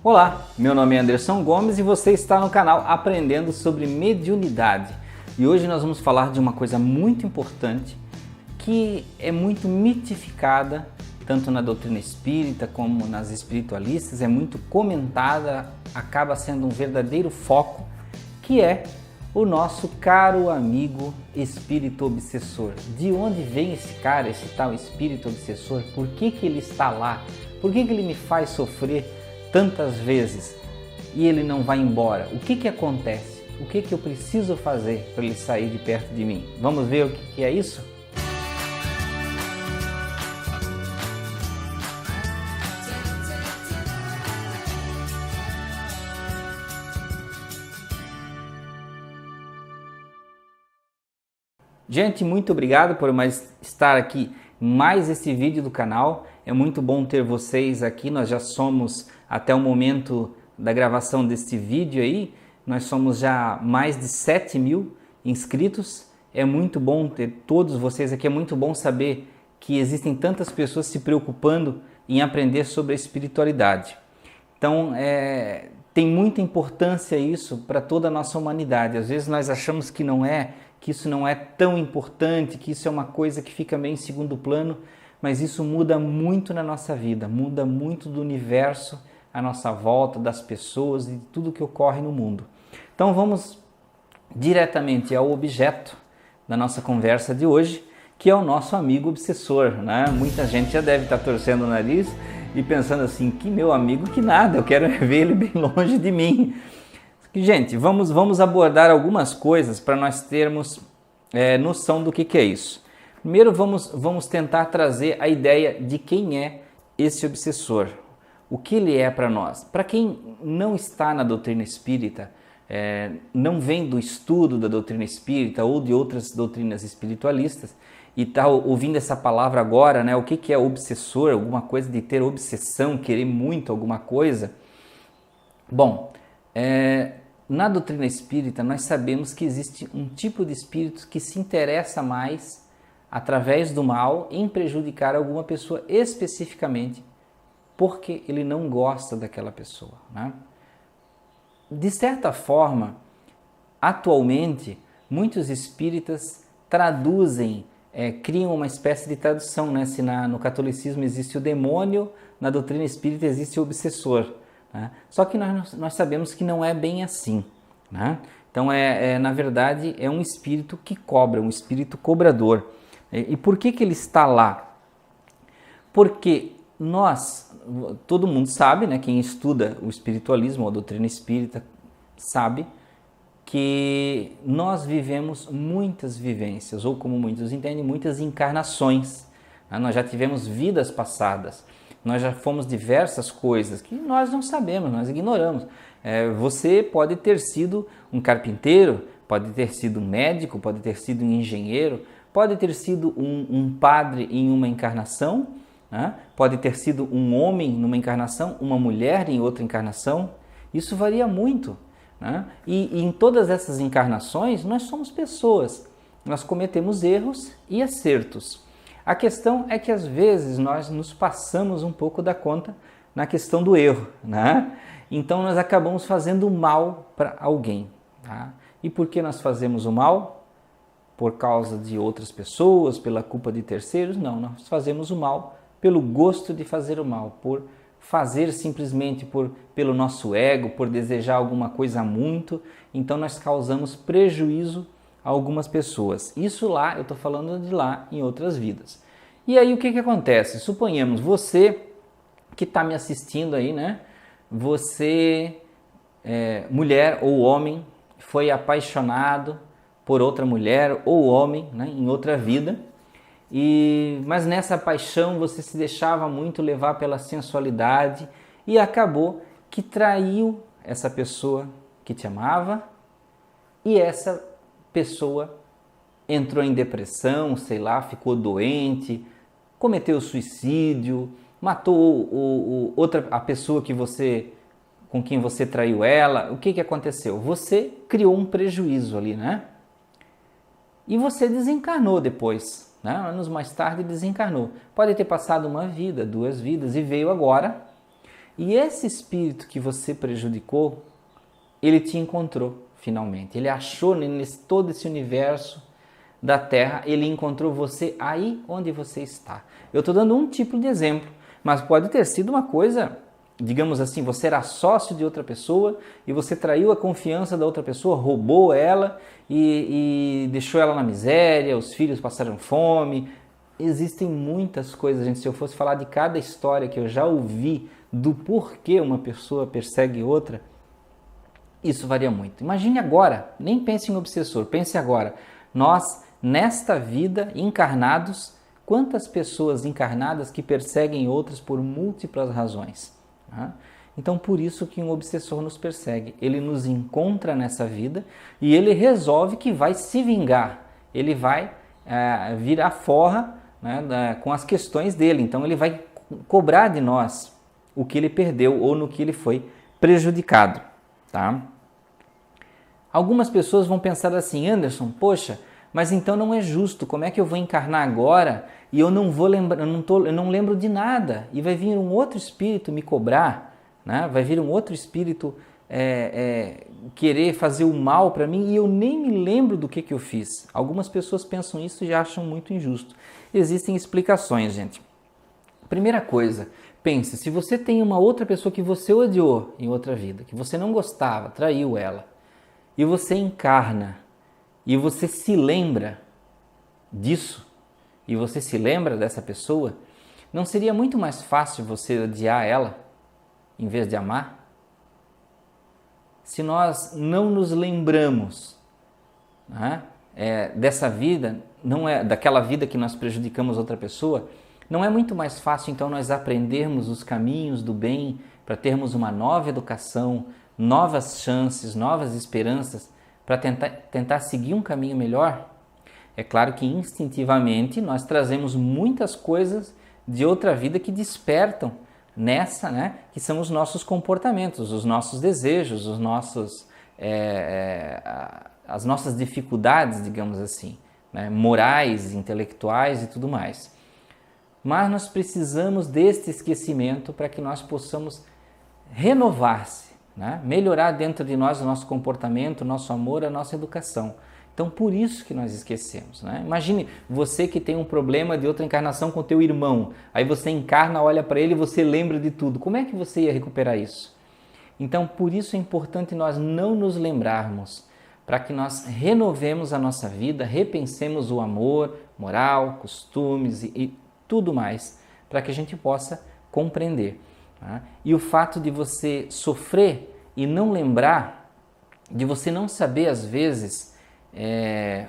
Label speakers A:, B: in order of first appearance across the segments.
A: Olá, meu nome é Anderson Gomes e você está no canal Aprendendo sobre Mediunidade. E hoje nós vamos falar de uma coisa muito importante que é muito mitificada, tanto na doutrina espírita como nas espiritualistas, é muito comentada, acaba sendo um verdadeiro foco, que é o nosso caro amigo espírito obsessor. De onde vem esse cara, esse tal espírito obsessor? Por que ele está lá? Por que ele me faz sofrer tantas vezes e ele não vai embora? O que acontece? O que eu preciso fazer para ele sair de perto de mim? Vamos ver o que é isso? Gente, muito obrigado por estar aqui em mais esse vídeo do canal. É muito bom ter vocês aqui. Nós já somos, até o momento da gravação deste vídeo aí, nós somos já mais de 7.000 inscritos. É muito bom ter todos vocês aqui. É muito bom saber que existem tantas pessoas se preocupando em aprender sobre a espiritualidade. Então, tem muita importância isso para toda a nossa humanidade. Às vezes nós achamos que isso não é tão importante, que isso é uma coisa que fica meio em segundo plano, mas isso muda muito na nossa vida, muda muito do universo à nossa volta, das pessoas e de tudo que ocorre no mundo. Então vamos diretamente ao objeto da nossa conversa de hoje, que é o nosso amigo obsessor, né? Muita gente já deve estar torcendo o nariz e pensando assim, que meu amigo que nada, eu quero ver ele bem longe de mim. Gente, vamos abordar algumas coisas para nós termos noção do que é isso. Primeiro vamos tentar trazer a ideia de quem é esse obsessor, o que ele é para nós. Para quem não está na doutrina espírita, não vem do estudo da doutrina espírita ou de outras doutrinas espiritualistas e está ouvindo essa palavra agora, né? O que é obsessor, alguma coisa de ter obsessão, querer muito alguma coisa. Bom, na doutrina espírita nós sabemos que existe um tipo de espírito que se interessa mais através do mal em prejudicar alguma pessoa especificamente porque ele não gosta daquela pessoa, né? De certa forma, atualmente, muitos espíritas traduzem, criam uma espécie de tradução, né? Se no catolicismo existe o demônio, na doutrina espírita existe o obsessor. Né? Só que nós sabemos que não é bem assim. Né? Então, na verdade, é um espírito que cobra, um espírito cobrador. E por que ele está lá? Porque todo mundo sabe, né, quem estuda o espiritualismo, a doutrina espírita, sabe que nós vivemos muitas vivências, ou como muitos entendem, muitas encarnações. Né? Nós já tivemos vidas passadas. Nós já fomos diversas coisas que nós não sabemos, nós ignoramos. Você pode ter sido um carpinteiro, pode ter sido um médico, pode ter sido um engenheiro, pode ter sido um padre em uma encarnação, né? Pode ter sido um homem numa encarnação, uma mulher em outra encarnação. Isso varia muito. Né? E em todas essas encarnações nós somos pessoas, nós cometemos erros e acertos. A questão é que às vezes nós nos passamos um pouco da conta na questão do erro, né? Então nós acabamos fazendo mal para alguém. Tá? E por que nós fazemos o mal? Por causa de outras pessoas, pela culpa de terceiros? Não, nós fazemos o mal pelo gosto de fazer o mal, por fazer simplesmente pelo nosso ego, por desejar alguma coisa muito. Então nós causamos prejuízo a algumas pessoas. Isso lá, eu estou falando de lá em outras vidas. E aí o que acontece? Suponhamos você que está me assistindo aí, né? Você, mulher ou homem, foi apaixonado por outra mulher ou homem, né, em outra vida, mas nessa paixão você se deixava muito levar pela sensualidade e acabou que traiu essa pessoa que te amava e essa pessoa entrou em depressão, sei lá, ficou doente, cometeu suicídio, matou a pessoa com quem você traiu ela. O que aconteceu? Você criou um prejuízo ali, né? E você desencarnou depois, né? Anos mais tarde desencarnou. Pode ter passado uma vida, 2 vidas e veio agora E esse espírito que você prejudicou, ele te encontrou finalmente. Ele achou todo esse universo da Terra, ele encontrou você aí onde você está. Eu estou dando um tipo de exemplo, mas pode ter sido uma coisa, digamos assim, você era sócio de outra pessoa e você traiu a confiança da outra pessoa, roubou ela e deixou ela na miséria, os filhos passaram fome. Existem muitas coisas, gente. Se eu fosse falar de cada história que eu já ouvi do porquê uma pessoa persegue outra, isso varia muito. Imagine agora, nem pense em obsessor, pense agora. Nós, nesta vida, encarnados, quantas pessoas encarnadas que perseguem outras por múltiplas razões? Tá? Então, por isso que um obsessor nos persegue. Ele nos encontra nessa vida e ele resolve que vai se vingar. Ele vai vir à forra, né, com as questões dele. Então, ele vai cobrar de nós o que ele perdeu ou no que ele foi prejudicado. Tá? Algumas pessoas vão pensar assim: Anderson, poxa, mas então não é justo, como é que eu vou encarnar agora e eu não vou lembrar, eu não lembro de nada, e vai vir um outro espírito me cobrar, né? Vai vir um outro espírito querer fazer o mal para mim e eu nem me lembro do que eu fiz. Algumas pessoas pensam isso e acham muito injusto. Existem explicações, gente. Primeira coisa, pense, se você tem uma outra pessoa que você odiou em outra vida, que você não gostava, traiu ela, e você encarna, e você se lembra disso, e você se lembra dessa pessoa, não seria muito mais fácil você odiar ela, em vez de amar? Se nós não nos lembramos, né, dessa vida, não é daquela vida que nós prejudicamos outra pessoa, não é muito mais fácil então nós aprendermos os caminhos do bem para termos uma nova educação, novas chances, novas esperanças para tentar seguir um caminho melhor? É claro que instintivamente nós trazemos muitas coisas de outra vida que despertam nessa, né, que são os nossos comportamentos, os nossos desejos, os nossos, as nossas dificuldades, digamos assim, né, morais, intelectuais e tudo mais. Mas nós precisamos deste esquecimento para que nós possamos renovar-se, né? Melhorar dentro de nós o nosso comportamento, o nosso amor, a nossa educação. Então, por isso que nós esquecemos, né? Imagine você que tem um problema de outra encarnação com o teu irmão, aí você encarna, olha para ele e você lembra de tudo. Como é que você ia recuperar isso? Então, por isso é importante nós não nos lembrarmos, para que nós renovemos a nossa vida, repensemos o amor, moral, costumes e tudo mais, para que a gente possa compreender. Tá? E o fato de você sofrer e não lembrar, de você não saber às vezes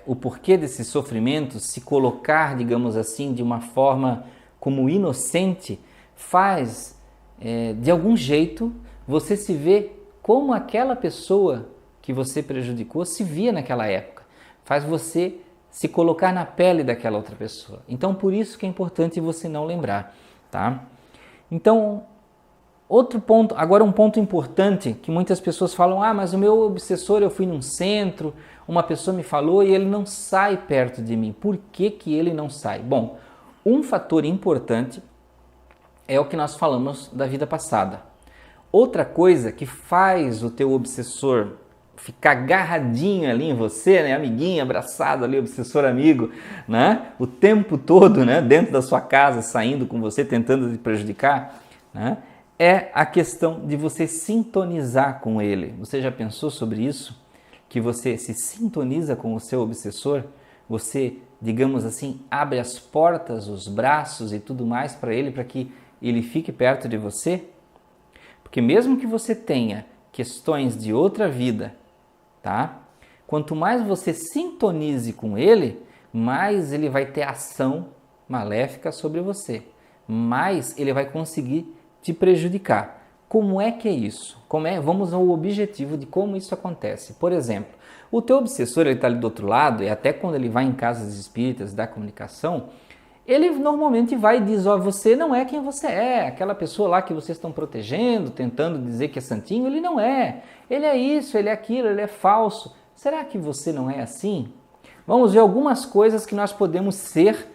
A: o porquê desse sofrimento, se colocar, digamos assim, de uma forma como inocente, faz de algum jeito você se ver como aquela pessoa que você prejudicou se via naquela época. Faz você se colocar na pele daquela outra pessoa. Então, por isso que é importante você não lembrar, tá? Então, outro ponto, agora um ponto importante que muitas pessoas falam: ah, mas o meu obsessor, eu fui num centro, uma pessoa me falou e ele não sai perto de mim. Por que que ele não sai? Bom, um fator importante é o que nós falamos da vida passada. Outra coisa que faz o teu obsessor ficar agarradinho ali em você, né, amiguinho, abraçado ali, obsessor amigo, né, o tempo todo, né, dentro da sua casa, saindo com você, tentando te prejudicar, né, é a questão de você sintonizar com ele. Você já pensou sobre isso? Que você se sintoniza com o seu obsessor? Você, digamos assim, abre as portas, os braços e tudo mais para ele, para que ele fique perto de você? Porque mesmo que você tenha questões de outra vida, tá? Quanto mais você sintonize com ele, mais ele vai ter ação maléfica sobre você, mais ele vai conseguir te prejudicar. Como é que é isso? Vamos ao objetivo de como isso acontece. Por exemplo, o teu obsessor está ali do outro lado, e até quando ele vai em casas espíritas da comunicação, ele normalmente vai e diz: ó, você não é quem você é, aquela pessoa lá que vocês estão protegendo, tentando dizer que é santinho, ele não é. Ele é isso, ele é aquilo, ele é falso. Será que você não é assim? Vamos ver algumas coisas que nós podemos ser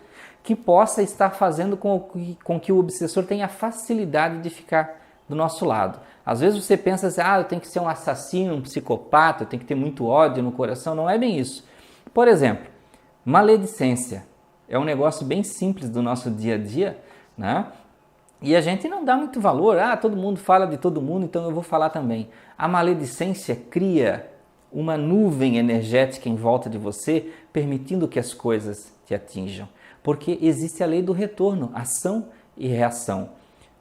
A: que possa estar fazendo com que o obsessor tenha facilidade de ficar do nosso lado. Às vezes você pensa assim, eu tenho que ser um assassino, um psicopata, eu tenho que ter muito ódio no coração. Não é bem isso. Por exemplo, maledicência é um negócio bem simples do nosso dia a dia, né? E a gente não dá muito valor. Todo mundo fala de todo mundo, então eu vou falar também. A maledicência cria uma nuvem energética em volta de você, permitindo que as coisas te atinjam. Porque existe a lei do retorno, ação e reação,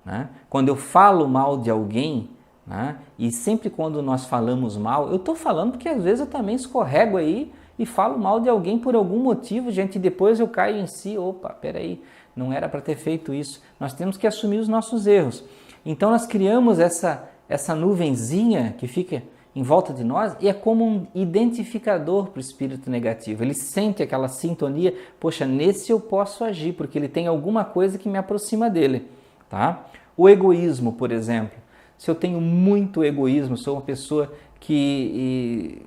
A: né? Quando eu falo mal de alguém, né, e sempre quando nós falamos mal, eu estou falando porque às vezes eu também escorrego aí e falo mal de alguém por algum motivo, gente, e depois eu caio em si, peraí, não era para ter feito isso. Nós temos que assumir os nossos erros. Então nós criamos essa nuvenzinha que fica em volta de nós e é como um identificador para o espírito negativo. Ele sente aquela sintonia, poxa, nesse eu posso agir, porque ele tem alguma coisa que me aproxima dele, tá? O egoísmo, por exemplo. Se eu tenho muito egoísmo, sou uma pessoa que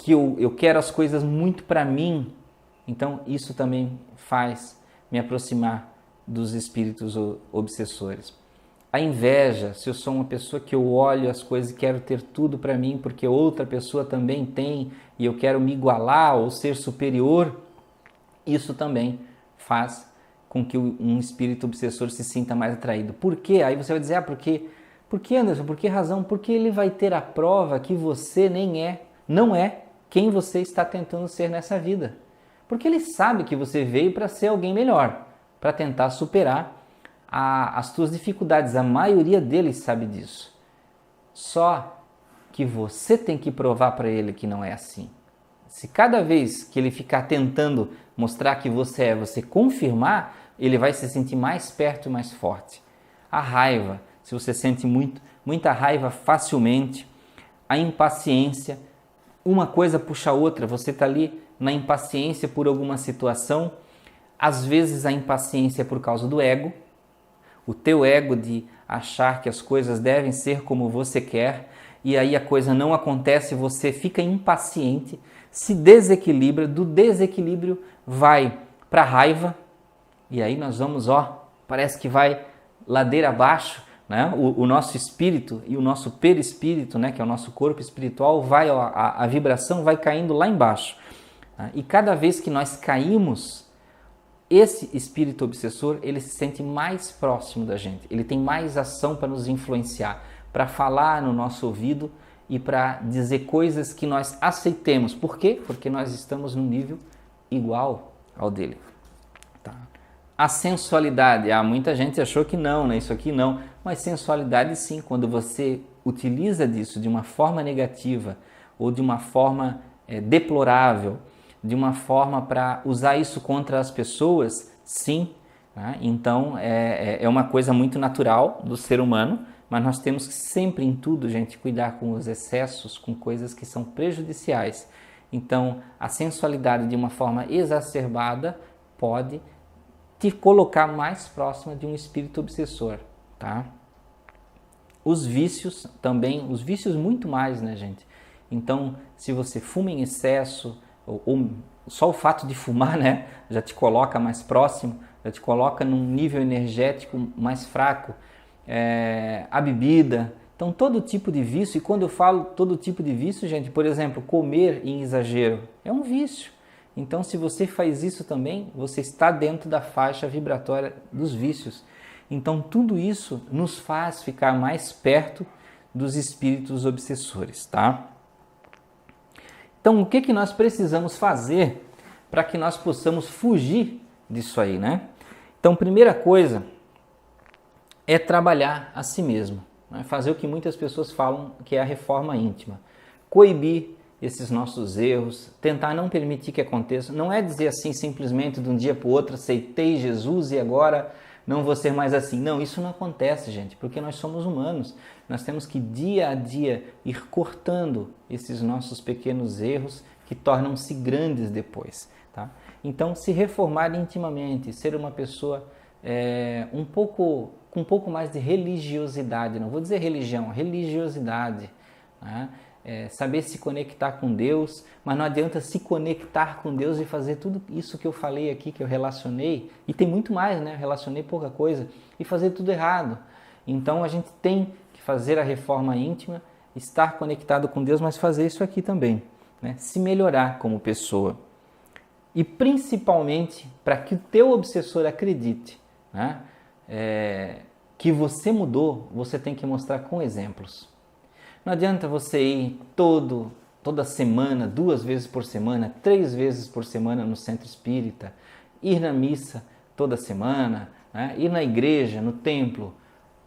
A: eu quero as coisas muito para mim, então isso também faz me aproximar dos espíritos obsessores. A inveja, se eu sou uma pessoa que eu olho as coisas e quero ter tudo para mim porque outra pessoa também tem e eu quero me igualar ou ser superior, isso também faz com que um espírito obsessor se sinta mais atraído. Por quê? Aí você vai dizer, por que, Anderson? Por que razão? Porque ele vai ter a prova que você não é quem você está tentando ser nessa vida. Porque ele sabe que você veio para ser alguém melhor, para tentar superar as tuas dificuldades. A maioria deles sabe disso. Só que você tem que provar para ele que não é assim. Se cada vez que ele ficar tentando mostrar que você confirmar, ele vai se sentir mais perto e mais forte. A raiva, se você sente muita raiva facilmente, a impaciência, uma coisa puxa a outra, você está ali na impaciência por alguma situação, às vezes a impaciência é por causa do ego, o teu ego de achar que as coisas devem ser como você quer, e aí a coisa não acontece, você fica impaciente, se desequilibra, do desequilíbrio vai para a raiva, e aí nós vamos, parece que vai ladeira abaixo, né? O nosso espírito e o nosso perispírito, né, que é o nosso corpo espiritual, a vibração vai caindo lá embaixo. Né? E cada vez que nós caímos, esse espírito obsessor, ele se sente mais próximo da gente, ele tem mais ação para nos influenciar, para falar no nosso ouvido e para dizer coisas que nós aceitemos. Por quê? Porque nós estamos num nível igual ao dele. Tá? A sensualidade, muita gente achou que não, né? Isso aqui não, mas sensualidade sim, quando você utiliza disso de uma forma negativa ou de uma forma deplorável, de uma forma para usar isso contra as pessoas, sim. Né? Então, é uma coisa muito natural do ser humano, mas nós temos que sempre em tudo, gente, cuidar com os excessos, com coisas que são prejudiciais. Então, a sensualidade de uma forma exacerbada pode te colocar mais próxima de um espírito obsessor, tá? Os vícios também, os vícios muito mais, né, gente? Então, se você fuma em excesso, ou só o fato de fumar, né, já te coloca mais próximo, já te coloca num nível energético mais fraco, a bebida, então todo tipo de vício, e quando eu falo todo tipo de vício, gente, por exemplo, comer em exagero, é um vício. Então se você faz isso também, você está dentro da faixa vibratória dos vícios. Então tudo isso nos faz ficar mais perto dos espíritos obsessores, tá? Então, o que nós precisamos fazer para que nós possamos fugir disso aí, né? Então, primeira coisa é trabalhar a si mesmo, né? Fazer o que muitas pessoas falam que é a reforma íntima. Coibir esses nossos erros, tentar não permitir que aconteça. Não é dizer assim simplesmente de um dia para o outro, aceitei Jesus e agora não vou ser mais assim. Não, isso não acontece, gente, porque nós somos humanos. Nós temos que dia a dia ir cortando esses nossos pequenos erros que tornam-se grandes depois. Tá? Então, se reformar intimamente, ser uma pessoa com um pouco mais de religiosidade, não vou dizer religião, religiosidade, né? Saber se conectar com Deus, mas não adianta se conectar com Deus e fazer tudo isso que eu falei aqui, que eu relacionei, e tem muito mais, né? Relacionei pouca coisa, e fazer tudo errado. Então a gente tem que fazer a reforma íntima, estar conectado com Deus, mas fazer isso aqui também, né? Se melhorar como pessoa. E principalmente para que o teu obsessor acredite, né? Que você mudou, você tem que mostrar com exemplos. Não adianta você ir toda semana, 2 vezes por semana, 3 vezes por semana no centro espírita, ir na missa toda semana, né? Ir na igreja, no templo,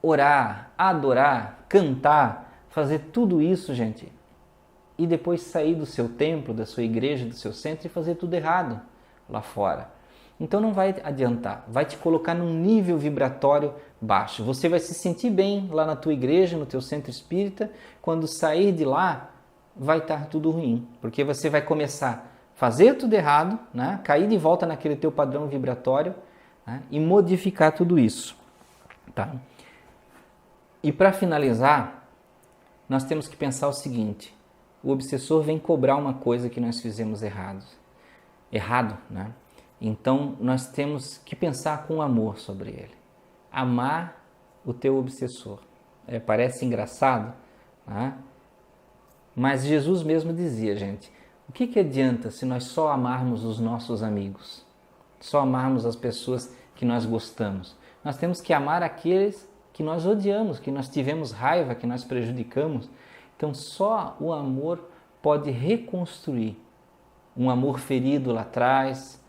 A: orar, adorar, cantar, fazer tudo isso, gente, e depois sair do seu templo, da sua igreja, do seu centro e fazer tudo errado lá fora. Então não vai adiantar, vai te colocar num nível vibratório baixo. Você vai se sentir bem lá na tua igreja, no teu centro espírita, quando sair de lá vai estar tudo ruim, porque você vai começar a fazer tudo errado, né? Cair de volta naquele teu padrão vibratório, né? E modificar tudo isso. Tá? E para finalizar, nós temos que pensar o seguinte: o obsessor vem cobrar uma coisa que nós fizemos errado, né? Então nós temos que pensar com amor sobre ele. Amar o teu obsessor. Parece engraçado, né? Mas Jesus mesmo dizia, gente, o que adianta se nós só amarmos os nossos amigos? Só amarmos as pessoas que nós gostamos? Nós temos que amar aqueles que nós odiamos, que nós tivemos raiva, que nós prejudicamos. Então só o amor pode reconstruir um amor ferido lá atrás,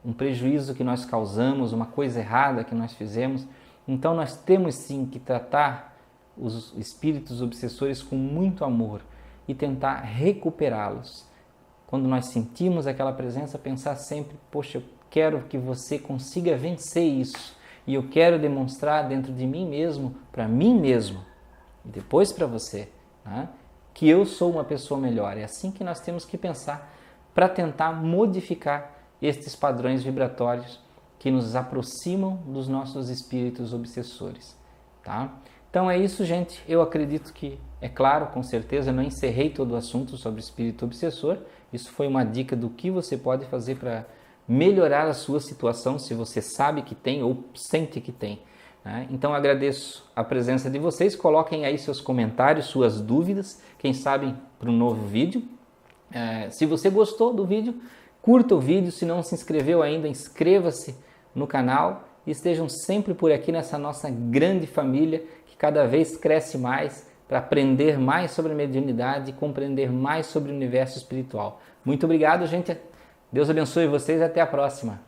A: um prejuízo que nós causamos, uma coisa errada que nós fizemos. Então nós temos sim que tratar os espíritos obsessores com muito amor e tentar recuperá-los. Quando nós sentimos aquela presença, pensar sempre: poxa, eu quero que você consiga vencer isso e eu quero demonstrar dentro de mim mesmo, para mim mesmo e depois para você, né, que eu sou uma pessoa melhor. É assim que nós temos que pensar para tentar modificar estes padrões vibratórios que nos aproximam dos nossos espíritos obsessores, tá? Então é isso, gente. Eu acredito que, é claro, com certeza, eu não encerrei todo o assunto sobre espírito obsessor. Isso foi uma dica do que você pode fazer para melhorar a sua situação, se você sabe que tem ou sente que tem, né? Então agradeço a presença de vocês. Coloquem aí seus comentários, suas dúvidas, quem sabe para um novo vídeo. Se você gostou do vídeo, curta o vídeo. Se não se inscreveu ainda, inscreva-se no canal e estejam sempre por aqui nessa nossa grande família que cada vez cresce mais para aprender mais sobre a mediunidade e compreender mais sobre o universo espiritual. Muito obrigado, gente. Deus abençoe vocês e até a próxima.